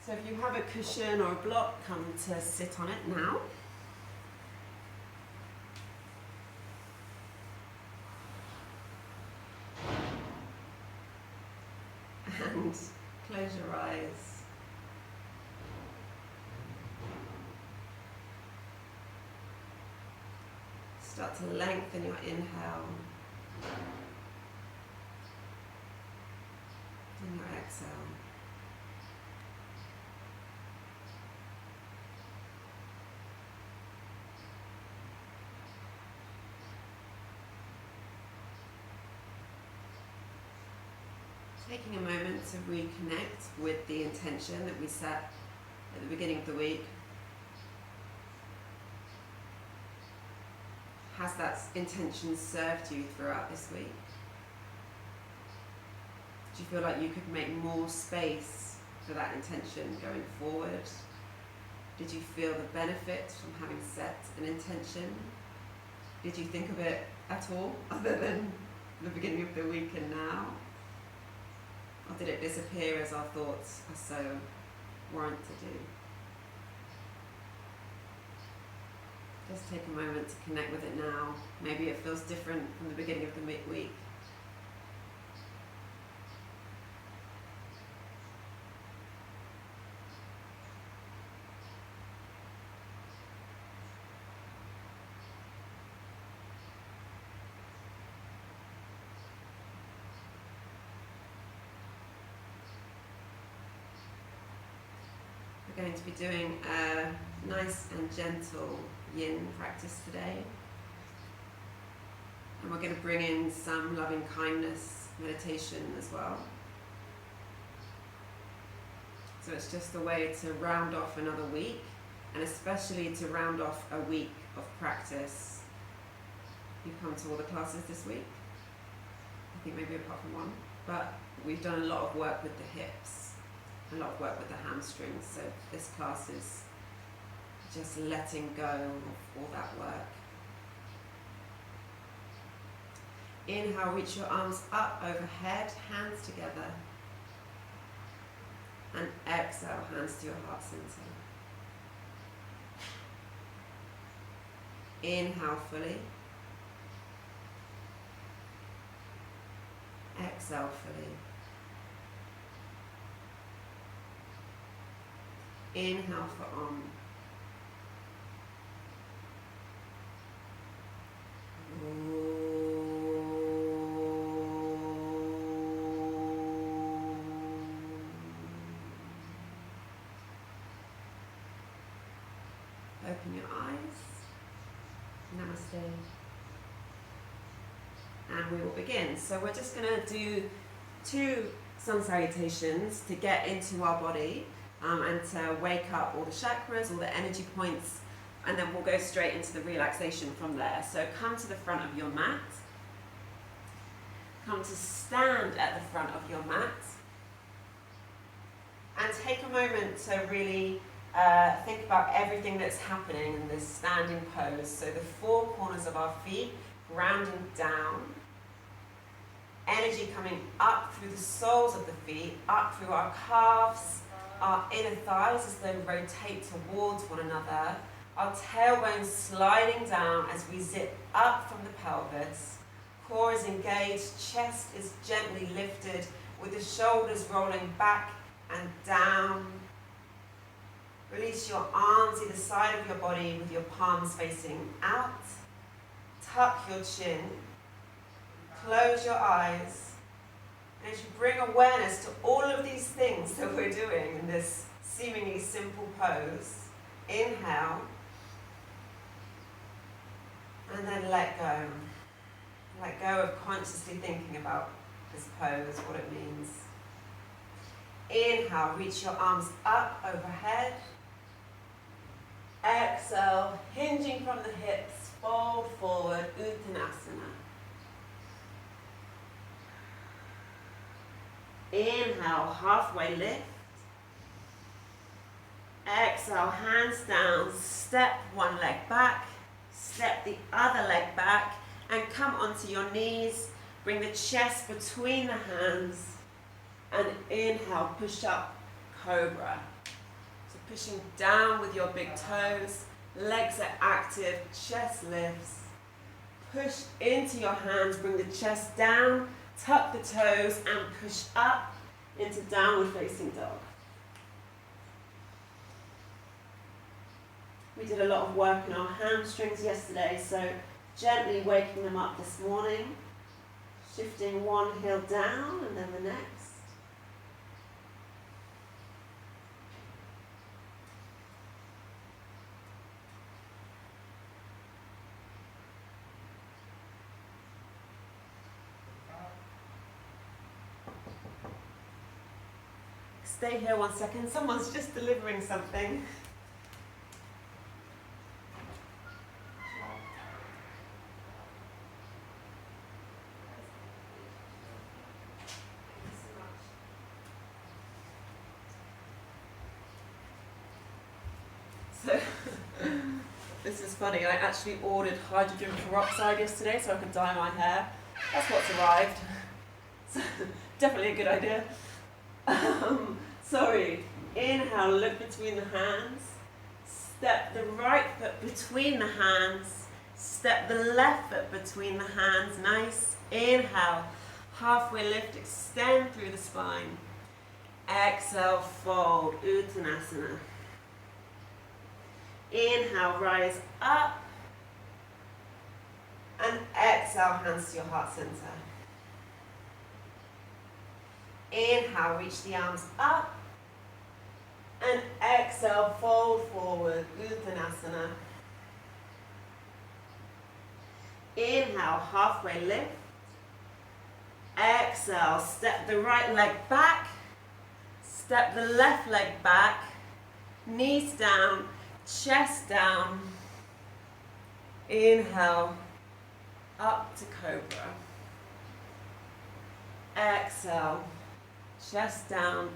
So if you have a cushion or a block, come to sit on it now. And close your eyes. Start to lengthen your inhale and your exhale. Taking a moment to reconnect with the intention that we set at the beginning of the week. Has that intention served you throughout this week? Do you feel like you could make more space for that intention going forward? Did you feel the benefit from having set an intention? Did you think of it at all, other than the beginning of the week and now? Or did it disappear as our thoughts are so warrant to do? Just take a moment to connect with it now. Maybe it feels different from the beginning of the week. We're going to be doing a nice and gentle yin practice today. And we're going to bring in some loving kindness meditation as well. So it's just a way to round off another week, and especially to round off a week of practice. You've come to all the classes this week, I think maybe apart from one, but we've done a lot of work with the hips, a lot of work with the hamstrings, so this class is just letting go of all that work. Inhale, reach your arms up overhead, hands together. And exhale, hands to your heart center. Inhale fully. Exhale fully. Inhale for Om. Open your eyes. Namaste. And we will begin. So we're just going to do 2 sun salutations to get into our body and to wake up all the chakras, all the energy points, and then we'll go straight into the relaxation from there. So come to the front of your mat. Come to stand at the front of your mat. And take a moment to really think about everything that's happening in this standing pose. So the 4 corners of our feet grounding down. Energy coming up through the soles of the feet, up through our calves, our inner thighs as they rotate towards one another. Our tailbone sliding down as we zip up from the pelvis. Core is engaged, chest is gently lifted with the shoulders rolling back and down. Release your arms either side of your body with your palms facing out. Tuck your chin. Close your eyes. And as you bring awareness to all of these things that we're doing in this seemingly simple pose, inhale. And then let go. Let go of consciously thinking about this pose, what it means. Inhale, reach your arms up overhead. Exhale, hinging from the hips, fold forward, Uttanasana. Inhale, halfway lift. Exhale, hands down, step one leg back, step the other leg back, and come onto your knees. Bring the chest between the hands, and inhale, push up, cobra. Pushing down with your big toes. Legs are active, chest lifts. Push into your hands, bring the chest down, tuck the toes and push up into downward facing dog. We did a lot of work on our hamstrings yesterday, so gently waking them up this morning, shifting one heel down and then the next. Stay here 1 second, someone's just delivering something. So, this is funny, I actually ordered hydrogen peroxide yesterday so I could dye my hair. That's what's arrived. So, definitely a good idea. Sorry, inhale, look between the hands, step the right foot between the hands, step the left foot between the hands, nice, inhale, halfway lift, extend through the spine, exhale, fold, Uttanasana, inhale, rise up, and exhale, hands to your heart center. Inhale, reach the arms up, and exhale, fold forward, Uttanasana. Inhale, halfway lift. Exhale, step the right leg back, step the left leg back, knees down, chest down. Inhale, up to cobra. Exhale, chest down,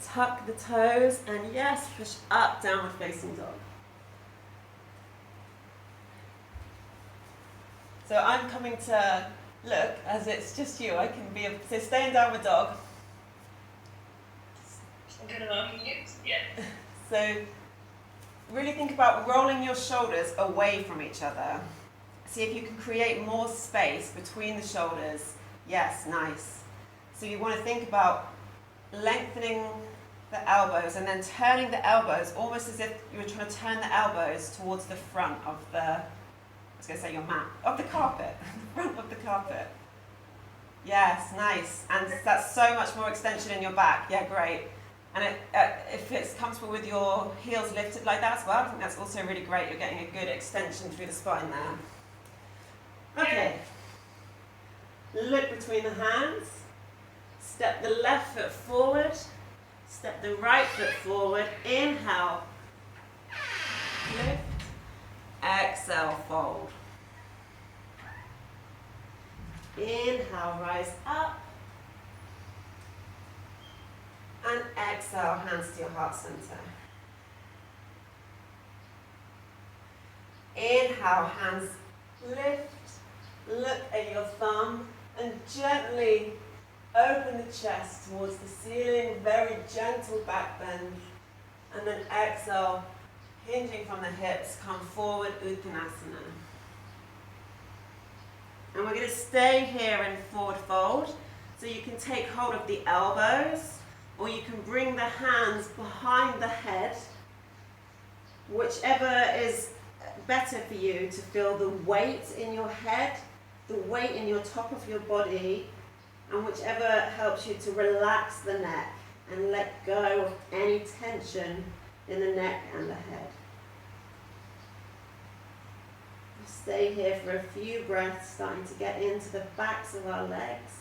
tuck the toes, and yes, push up, downward facing dog. So I'm coming to look, as it's just you, I can be, so stay in downward dog. Yeah. So really think about rolling your shoulders away from each other. See if you can create more space between the shoulders. Yes, nice. So you want to think about lengthening the elbows and then turning the elbows almost as if you were trying to turn the elbows towards the front of the, I was going to say your mat, of the carpet, the front of the carpet. Yes, nice. And that's so much more extension in your back. Yeah, great. And if it's comfortable with your heels lifted like that as well, I think that's also really great. You're getting a good extension through the spine there. Okay. Look between the hands. Step the left foot forward. Step the right foot forward. Inhale. Lift. Exhale, fold. Inhale, rise up. And exhale, hands to your heart center. Inhale, hands lift. Look at your thumb and gently open the chest towards the ceiling, very gentle back bend. And then exhale, hinging from the hips, come forward, Uttanasana. And we're going to stay here in forward fold. So you can take hold of the elbows, or you can bring the hands behind the head, whichever is better for you to feel the weight in your head, the weight in your top of your body, and whichever helps you to relax the neck and let go of any tension in the neck and the head. Stay here for a few breaths, starting to get into the backs of our legs.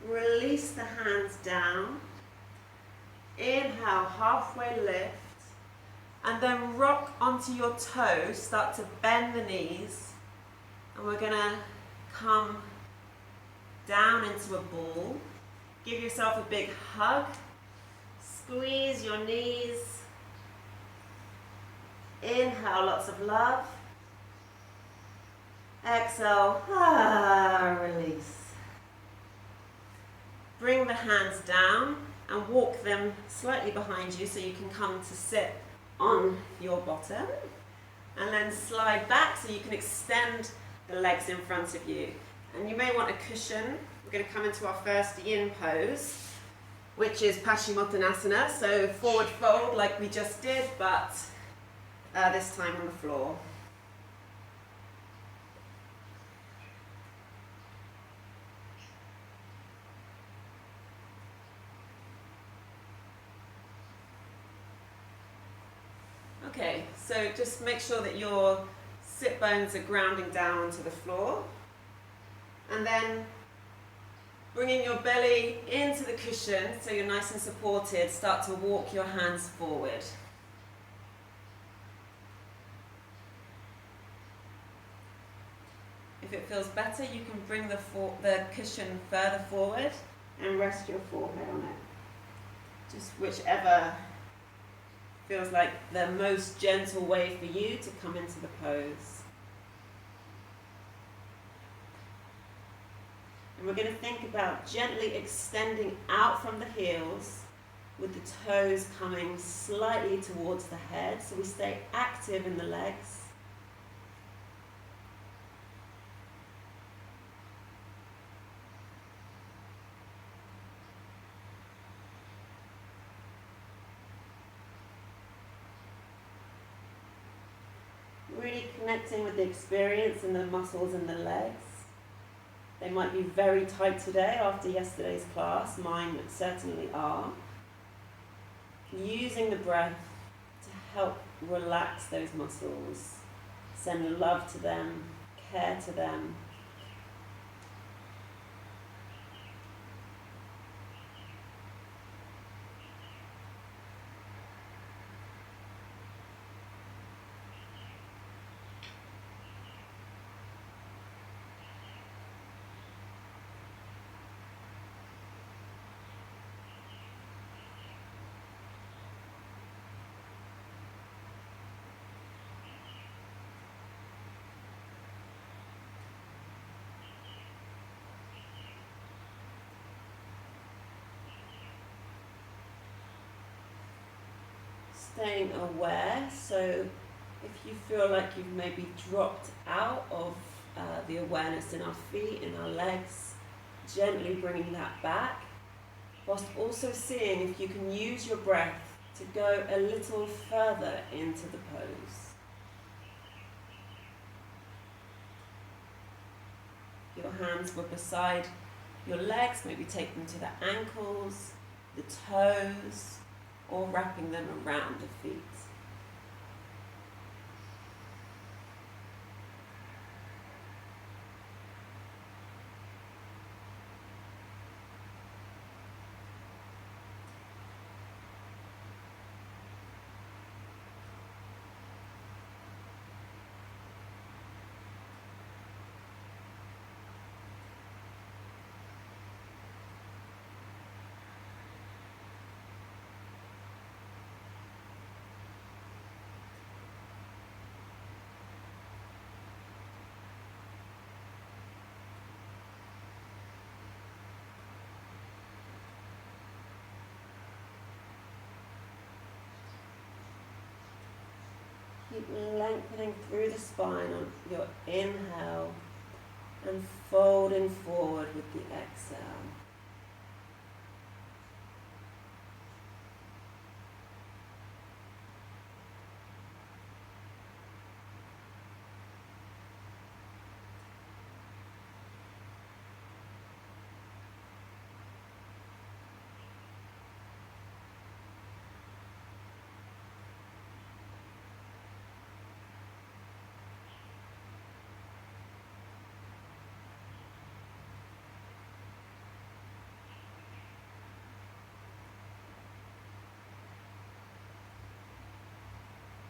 Release the hands down. Inhale, halfway lift. And then rock onto your toes. Start to bend the knees. And we're going to come down into a ball. Give yourself a big hug. Squeeze your knees. Inhale, lots of love. Exhale, release. Bring the hands down and walk them slightly behind you so you can come to sit on your bottom. And then slide back so you can extend the legs in front of you. And you may want a cushion. We're going to come into our first yin pose, which is Paschimottanasana, so forward fold like we just did, but this time on the floor. Okay, so just make sure that your sit bones are grounding down onto the floor. And then bringing your belly into the cushion so you're nice and supported, start to walk your hands forward. If it feels better, you can bring the cushion further forward and rest your forehead on it. Just whichever feels like the most gentle way for you to come into the pose. And we're going to think about gently extending out from the heels with the toes coming slightly towards the head, so we stay active in the legs. Really connecting with the experience and the muscles in the legs. They might be very tight today after yesterday's class, mine certainly are. Using the breath to help relax those muscles, send love to them, care to them. Staying aware, so if you feel like you've maybe dropped out of the awareness in our feet, in our legs, gently bringing that back, whilst also seeing if you can use your breath to go a little further into the pose. Your hands were beside your legs, maybe take them to the ankles, the toes, or wrapping them around the feet. Keep lengthening through the spine on your inhale and folding forward with the exhale.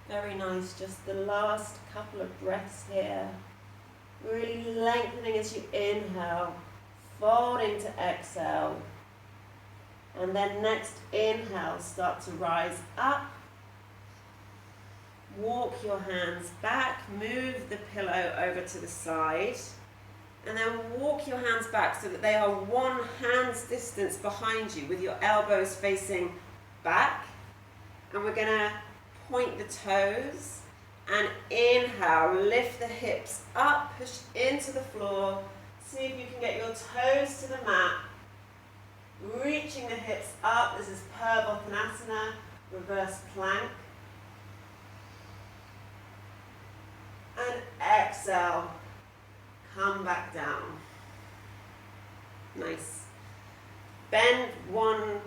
Very nice, just the last couple of breaths here. Really lengthening as you inhale, folding to exhale. And then next inhale, start to rise up. Walk your hands back, move the pillow over to the side, and then walk your hands back so that they are one hand's distance behind you with your elbows facing back. And we're going to point the toes and inhale, lift the hips up, push into the floor. See if you can get your toes to the mat, reaching the hips up. This is Konasana, reverse plank. And exhale, come back down. Nice. Bend one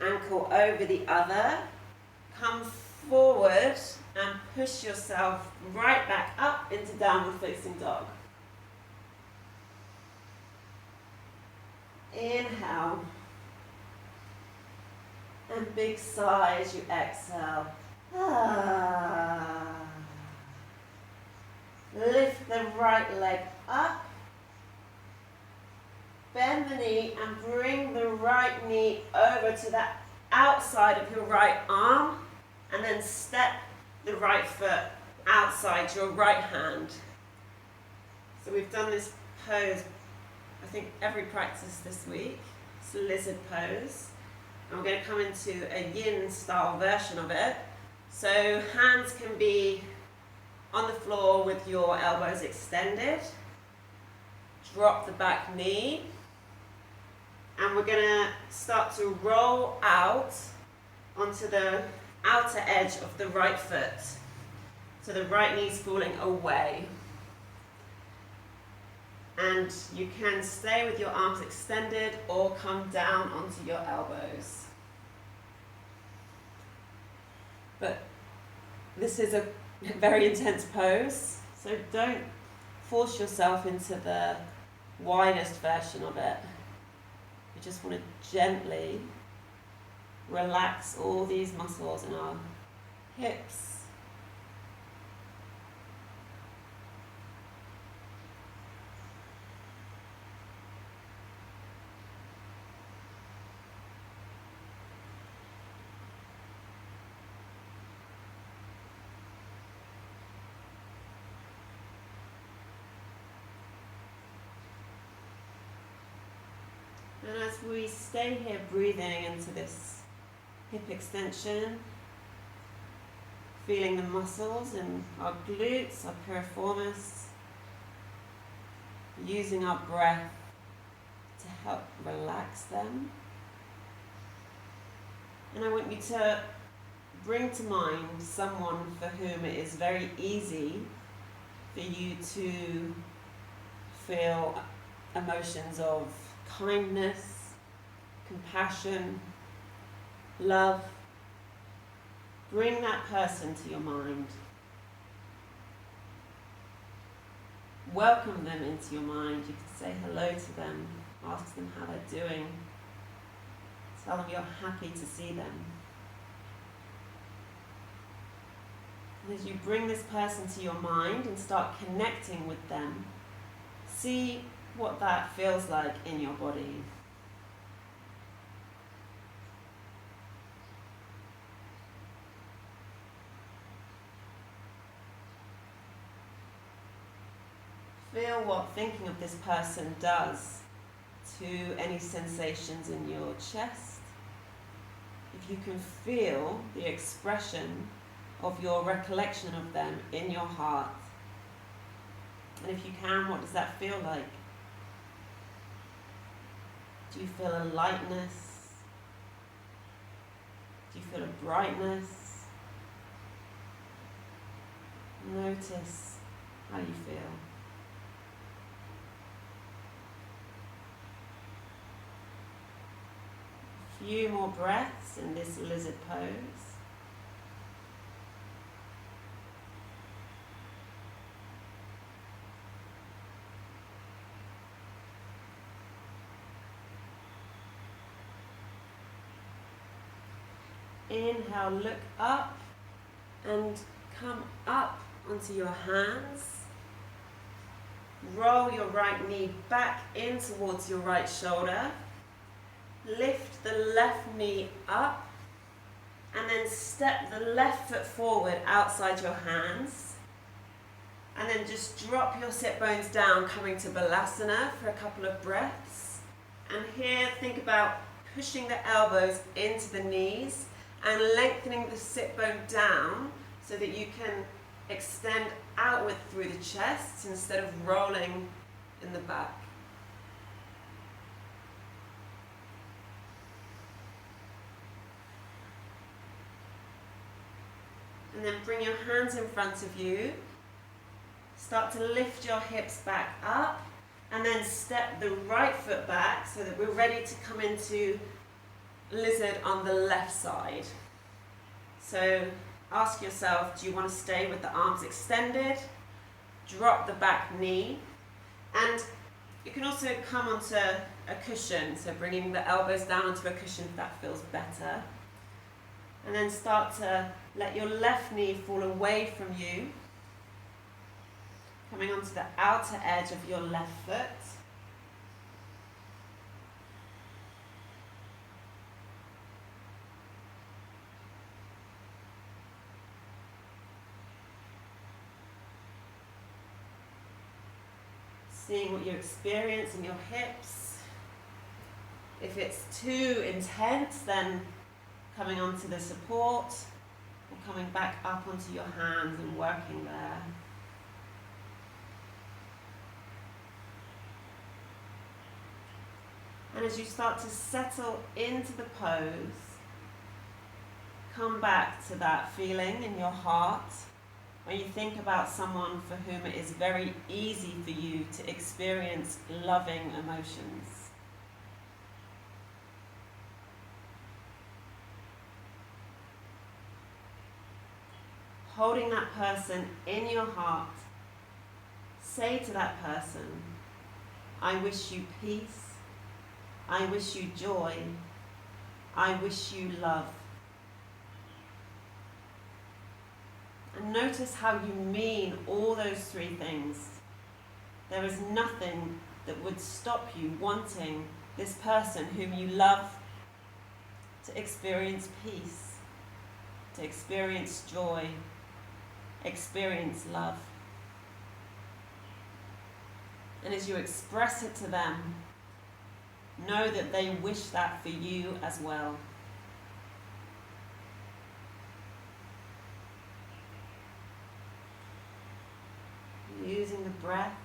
ankle over the other. Come forward and push yourself right back up into downward facing dog. Inhale. And big sigh as you exhale. Lift the right leg up. Bend the knee and bring the right knee over to the outside of your right arm. And then step the right foot outside your right hand. So we've done this pose, I think, every practice this week. It's a lizard pose. And we're going to come into a yin style version of it. So hands can be on the floor with your elbows extended. Drop the back knee. And we're going to start to roll out onto the outer edge of the right foot. So the right knee's falling away. And you can stay with your arms extended or come down onto your elbows. But this is a very intense pose, so don't force yourself into the widest version of it. You just want to gently relax all these muscles in our hips. And as we stay here breathing into this hip extension, feeling the muscles in our glutes, our piriformis, using our breath to help relax them. And I want you to bring to mind someone for whom it is very easy for you to feel emotions of kindness, compassion, love. Bring that person to your mind. Welcome them into your mind. You can say hello to them, ask them how they're doing, tell them you're happy to see them. And as you bring this person to your mind and start connecting with them, see what that feels like in your body. Feel what thinking of this person does to any sensations in your chest. If you can feel the expression of your recollection of them in your heart. And if you can, what does that feel like? Do you feel a lightness? Do you feel a brightness? Notice how you feel. A few more breaths in this lizard pose. Inhale, look up and come up onto your hands. Roll your right knee back in towards your right shoulder. Lift the left knee up And then step the left foot forward outside your hands. And then just drop your sit bones down, coming to Balasana for a couple of breaths. And here, think about pushing the elbows into the knees and lengthening the sit bone down so that you can extend outward through the chest instead of rolling in the back. And then bring your hands in front of you. Start to lift your hips back up and then step the right foot back so that we're ready to come into lizard on the left side. So ask yourself, do you want to stay with the arms extended? Drop the back knee. And you can also come onto a cushion, so bringing the elbows down onto a cushion if that feels better. And then start to let your left knee fall away from you, coming onto the outer edge of your left foot. Seeing what you experience in your hips. If it's too intense, then coming onto the support or coming back up onto your hands and working there. And as you start to settle into the pose, come back to that feeling in your heart when you think about someone for whom it is very easy for you to experience loving emotions. Holding that person in your heart, say to that person, I wish you peace, I wish you joy, I wish you love. And notice how you mean all those three things. There is nothing that would stop you wanting this person whom you love to experience peace, to experience joy, experience love. And as you express it to them, know that they wish that for you as well. Using the breath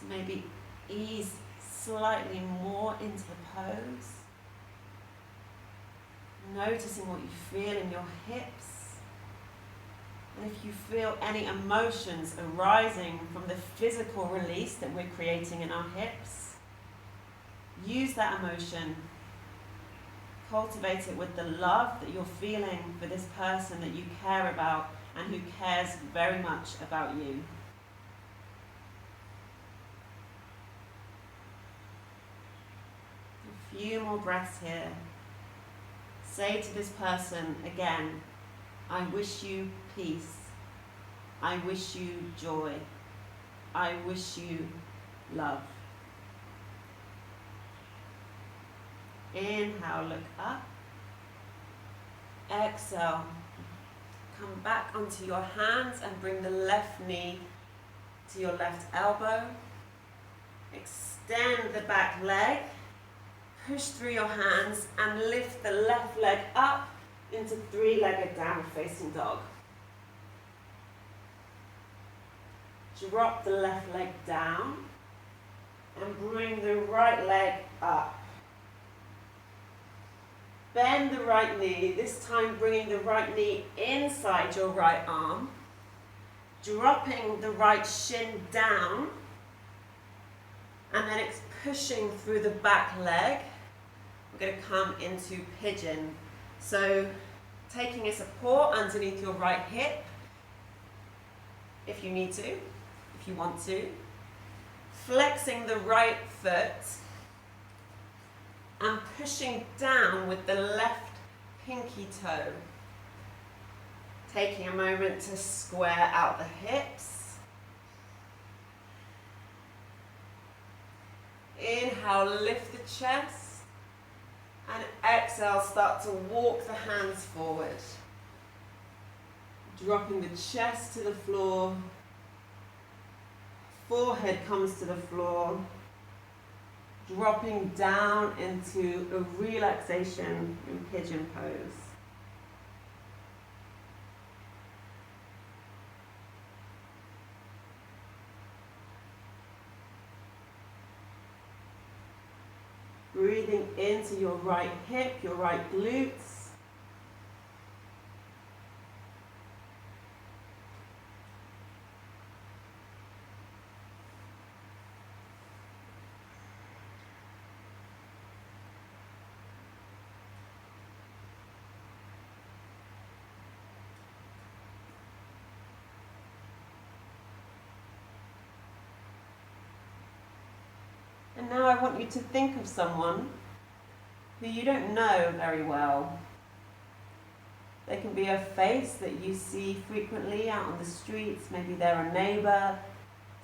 to maybe ease slightly more into the pose. Noticing what you feel in your hips. And if you feel any emotions arising from the physical release that we're creating in our hips, use that emotion. Cultivate it with the love that you're feeling for this person that you care about and who cares very much about you. A few more breaths here. Say to this person again, I wish you peace. I wish you joy. I wish you love. Inhale, look up. Exhale. Come back onto your hands and bring the left knee to your left elbow. Extend the back leg. Push through your hands and lift the left leg up into three-legged downward facing dog. Drop the left leg down and bring the right leg up. Bend the right knee, this time bringing the right knee inside your right arm. Dropping the right shin down. And then it's pushing through the back leg. We're going to come into pigeon. So taking a support underneath your right hip, if you need to, if you want to. Flexing the right foot and pushing down with the left pinky toe. Taking a moment to square out the hips. Inhale, lift the chest. And exhale, start to walk the hands forward. Dropping the chest to the floor. Forehead comes to the floor. Dropping down into a relaxation in pigeon pose. Breathing into your right hip, your right glutes. And now I want you to think of someone who you don't know very well. They can be a face that you see frequently out on the streets. Maybe they're a neighbour,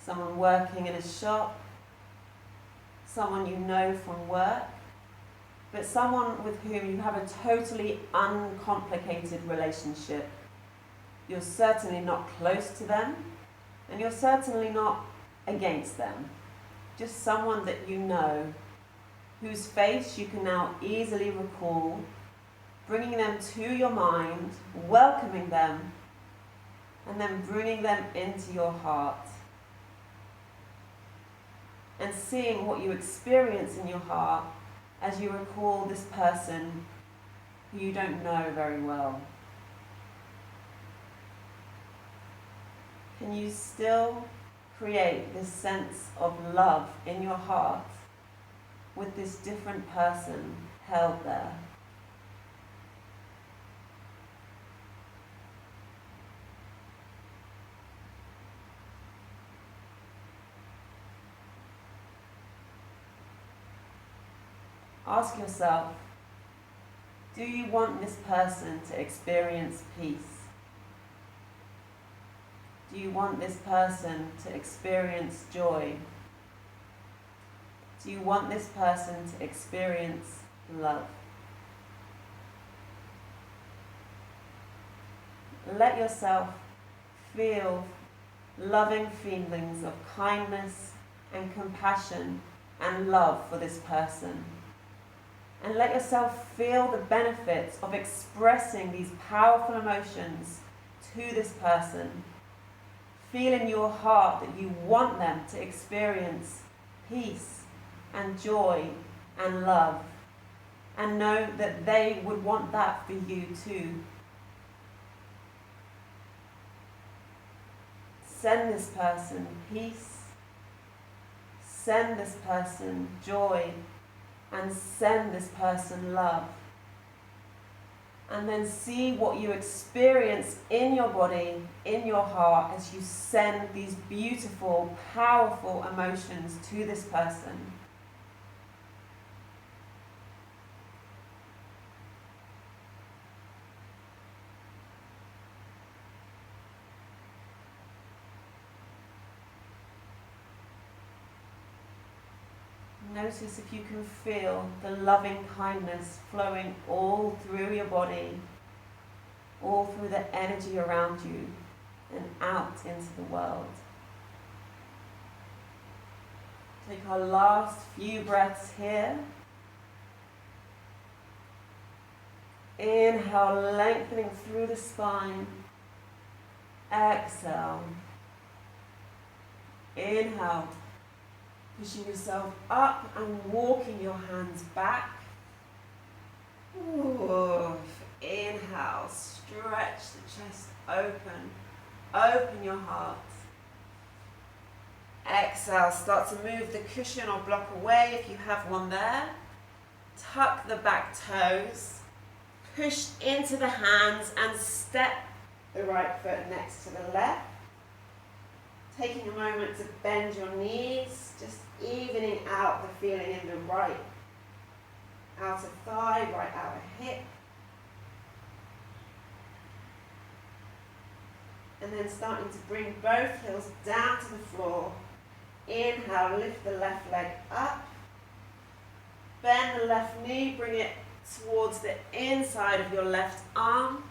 someone working in a shop, someone you know from work, but someone with whom you have a totally uncomplicated relationship. You're certainly not close to them, and you're certainly not against them. Just someone that you know, whose face you can now easily recall, bringing them to your mind, welcoming them, and then bringing them into your heart. And seeing what you experience in your heart as you recall this person who you don't know very well. Can you still create this sense of love in your heart with this different person held there? Ask yourself, do you want this person to experience peace? Do you want this person to experience joy? Do you want this person to experience love? Let yourself feel loving feelings of kindness and compassion and love for this person. And let yourself feel the benefits of expressing these powerful emotions to this person. Feel in your heart that you want them to experience peace and joy and love. And know that they would want that for you too. Send this person peace. Send this person joy. And send this person love. And then see what you experience in your body, in your heart, as you send these beautiful, powerful emotions to this person. Notice if you can feel the loving kindness flowing all through your body, all through the energy around you, and out into the world. Take our last few breaths here. Inhale, lengthening through the spine. Exhale. Inhale. Pushing yourself up and walking your hands back. Ooh. Inhale, stretch the chest open. Open your heart. Exhale, start to move the cushion or block away if you have one there. Tuck the back toes. Push into the hands and step the right foot next to the left. Taking a moment to bend your knees, just evening out the feeling in the right outer thigh, right outer hip. And then starting to bring both heels down to the floor. Inhale, lift the left leg up. Bend the left knee, bring it towards the inside of your left arm.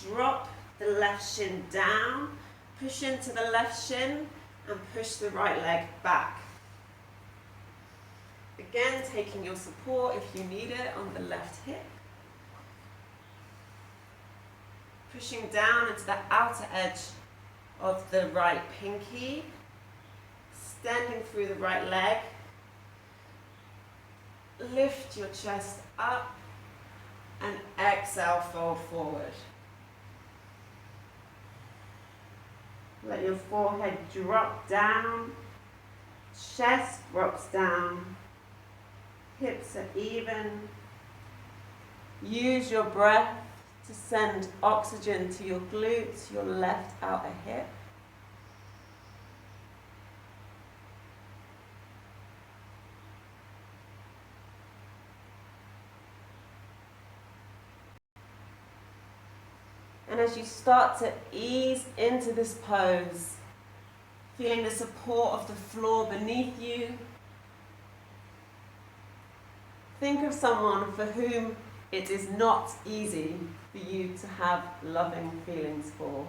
Drop the left shin down, push into the left shin and push the right leg back. Again, taking your support if you need it on the left hip. Pushing down into the outer edge of the right pinky, extending through the right leg. Lift your chest up and exhale, fold forward. Let your forehead drop down, chest drops down, hips are even. Use your breath to send oxygen to your glutes, your left outer hip. And as you start to ease into this pose, feeling the support of the floor beneath you, think of someone for whom it is not easy for you to have loving feelings for.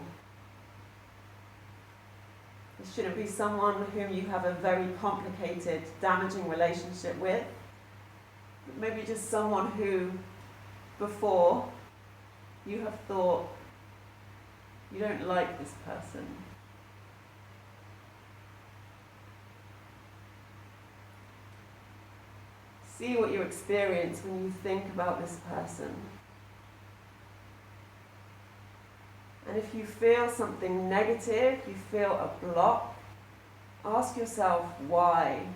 It shouldn't be someone whom you have a very complicated, damaging relationship with, but maybe just someone who, before, you have thought, you don't like this person. See what you experience when you think about this person. And if you feel something negative, you feel a block, ask yourself why.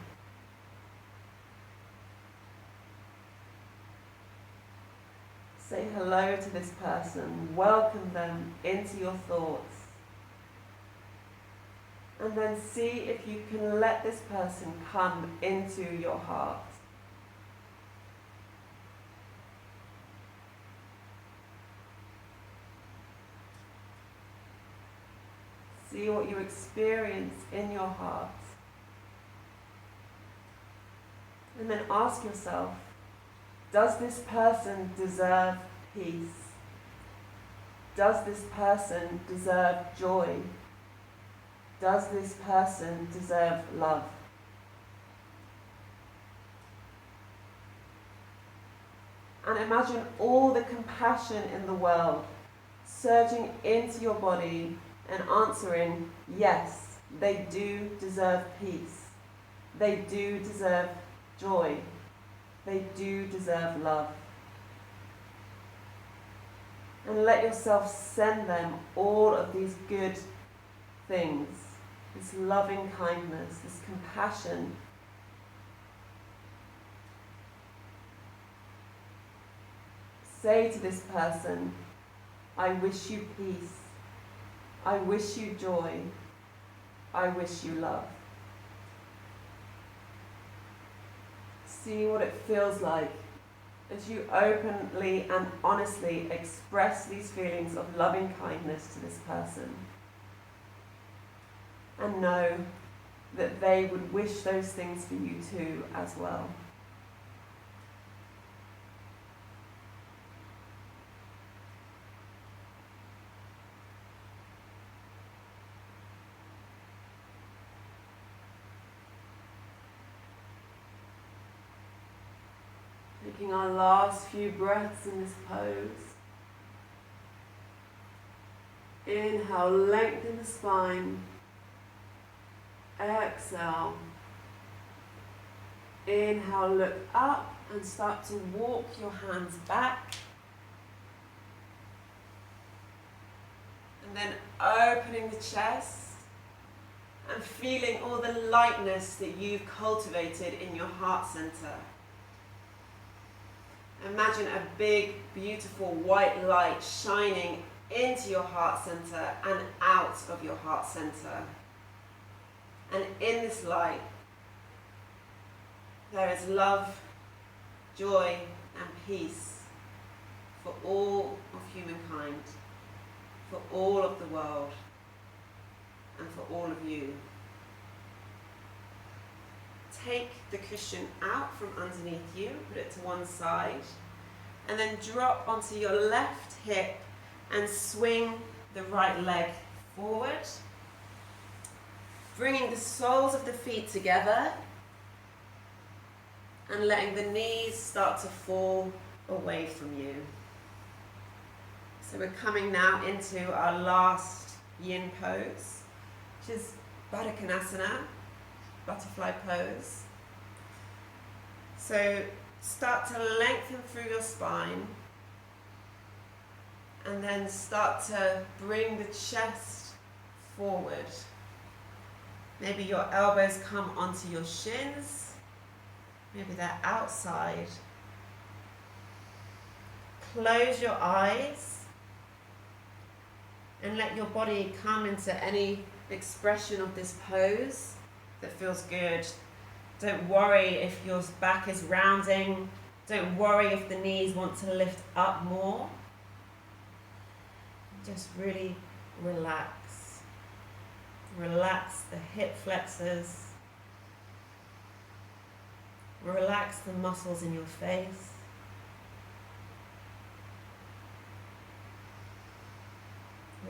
Say hello to this person, welcome them into your thoughts. And then see if you can let this person come into your heart. See what you experience in your heart. And then ask yourself, does this person deserve peace? Does this person deserve joy? Does this person deserve love? And imagine all the compassion in the world surging into your body and answering, yes, they do deserve peace. They do deserve joy. They do deserve love. And let yourself send them all of these good things, this loving kindness, this compassion. Say to this person, I wish you peace. I wish you joy. I wish you love. See what it feels like as you openly and honestly express these feelings of loving kindness to this person. And know that they would wish those things for you too as well. Taking our last few breaths in this pose. Inhale, lengthen the spine. Exhale. Inhale, look up and start to walk your hands back. And then opening the chest and feeling all the lightness that you've cultivated in your heart center. Imagine a big, beautiful white light shining into your heart center and out of your heart center. And in this light, there is love, joy, and peace for all of humankind, for all of the world, and for all of you. Take the cushion out from underneath you, put it to one side. And then drop onto your left hip and swing the right leg forward. Bringing the soles of the feet together and letting the knees start to fall away from you. So we're coming now into our last yin pose, which is Baddha Konasana, butterfly pose. So start to lengthen through your spine and then start to bring the chest forward. Maybe your elbows come onto your shins, maybe they're outside. Close your eyes and let your body come into any expression of this pose that feels good. Don't worry if your back is rounding. Don't worry if the knees want to lift up more. Just really relax. Relax the hip flexors. Relax the muscles in your face.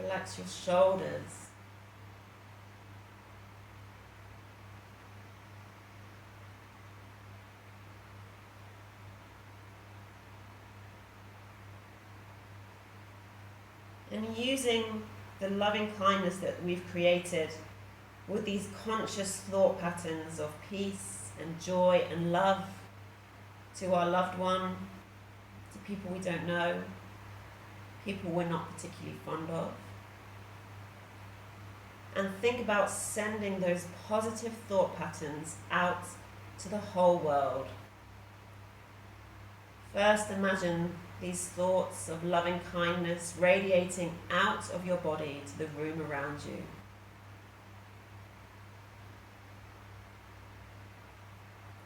Relax your shoulders. And using the loving kindness that we've created with these conscious thought patterns of peace and joy and love to our loved one, to people we don't know, people we're not particularly fond of. And think about sending those positive thought patterns out to the whole world. First, imagine these thoughts of loving kindness radiating out of your body to the room around you.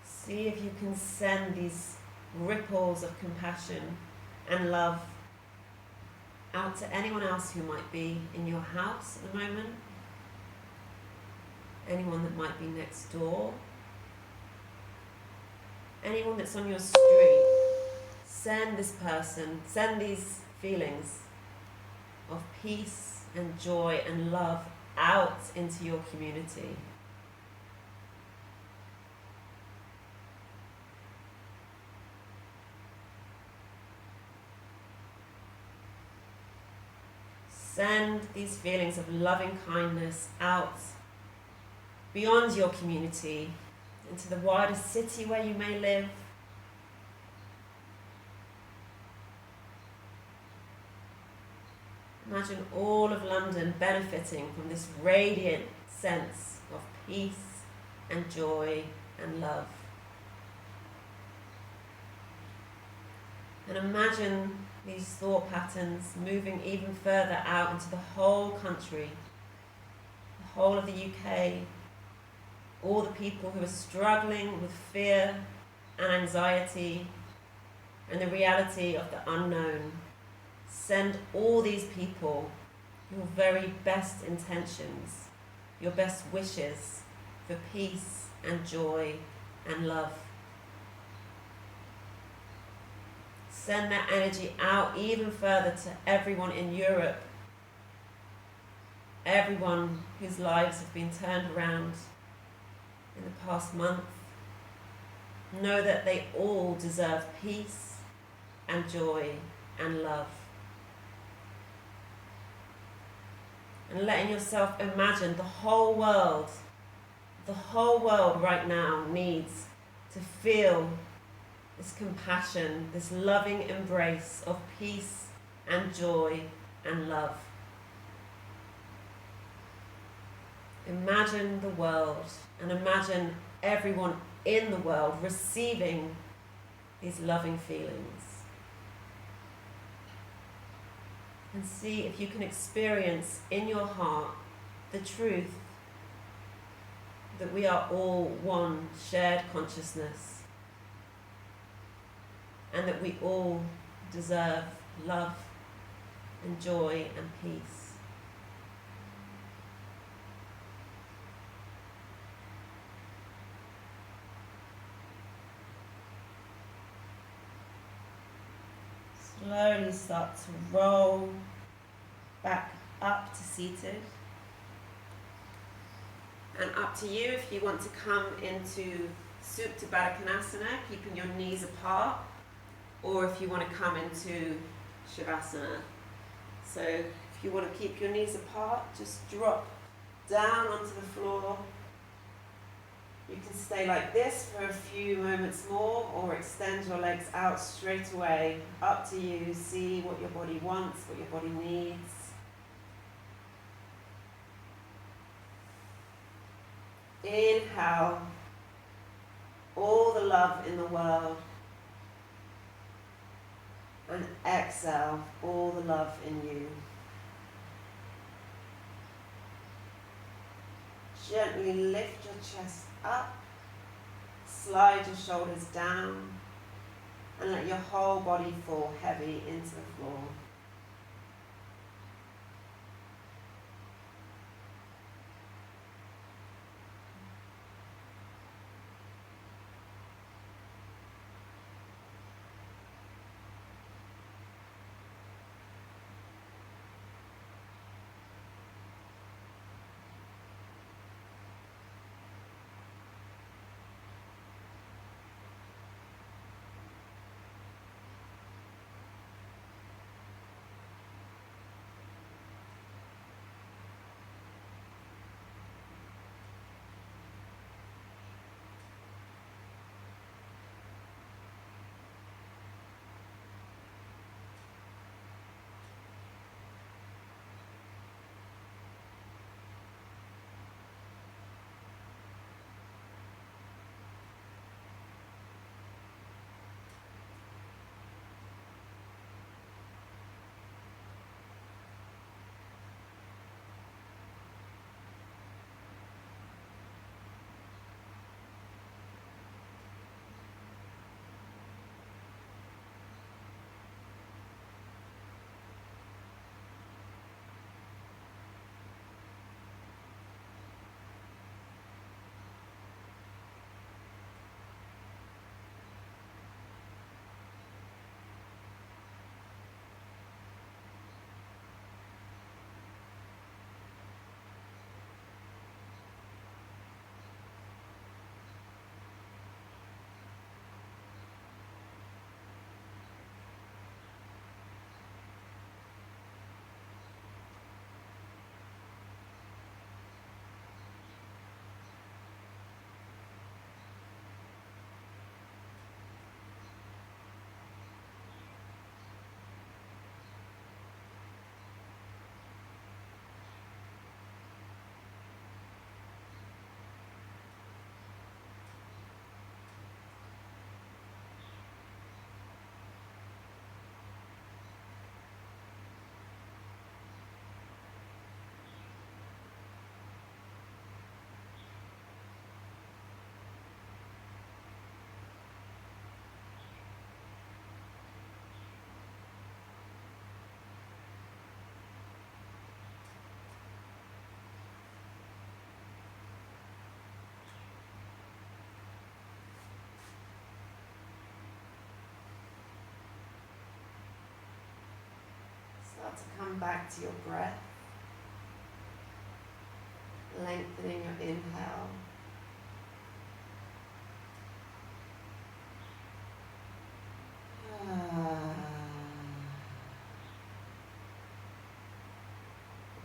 See if you can send these ripples of compassion and love out to anyone else who might be in your house at the moment, anyone that might be next door, anyone that's on your street. Send this person, send these feelings of peace and joy and love out into your community. Send these feelings of loving kindness out beyond your community, into the wider city where you may live. Imagine all of London benefiting from this radiant sense of peace and joy and love. And imagine these thought patterns moving even further out into the whole country, the whole of the UK, all the people who are struggling with fear and anxiety and the reality of the unknown. Send all these people your very best intentions, your best wishes for peace and joy and love. Send that energy out even further to everyone in Europe, everyone whose lives have been turned around in the past month. Know that they all deserve peace and joy and love. And letting yourself imagine the whole world right now needs to feel this compassion, this loving embrace of peace and joy and love. Imagine the world and imagine everyone in the world receiving these loving feelings. And see if you can experience in your heart the truth that we are all one shared consciousness and that we all deserve love and joy and peace. slowly start to roll back up to seated. And up to you if you want to come into Supta Baddha Konasana, keeping your knees apart, or if you want to come into Shavasana. So if you want to keep your knees apart, just drop down onto the floor. You can stay like this for a few moments more, or extend your legs out straight away. Up to you. See what your body wants, what your body needs. Inhale all the love in the world, and exhale all the love in you. Gently lift your chest up, slide your shoulders down, and let your whole body fall heavy into the floor. Start to come back to your breath, lengthening your inhale.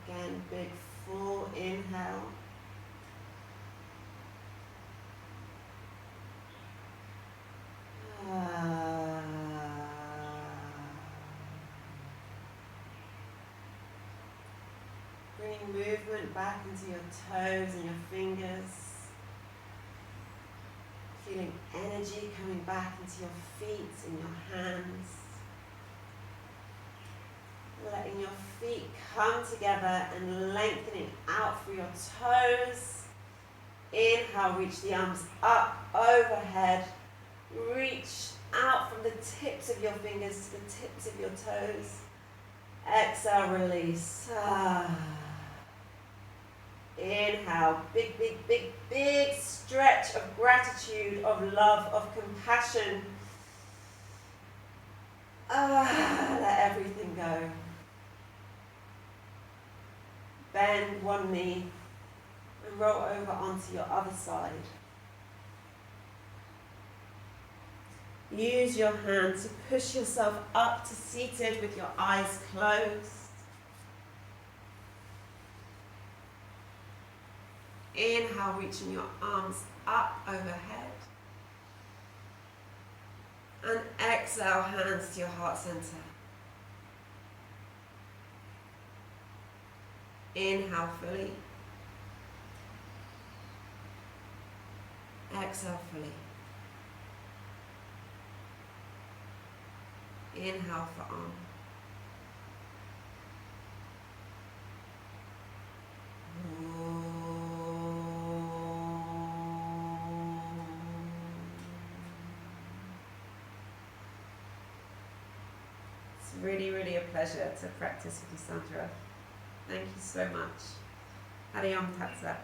Again, big full inhale. Bringing movement back into your toes and your fingers. Feeling energy coming back into your feet and your hands. Letting your feet come together and lengthening out through your toes. Inhale, reach the arms up overhead. Reach out from the tips of your fingers to the tips of your toes. Exhale, release. Inhale, big, big, big, big stretch of gratitude, of love, of compassion. Let everything go. Bend one knee and roll over onto your other side. Use your hand to push yourself up to seated with your eyes closed. Inhale, reaching your arms up overhead. And exhale, hands to your heart center. Inhale fully. Exhale fully. Inhale for arm. It's really, really a pleasure to practice with you, Sandra. Thank you so much. Hariom Tatsa.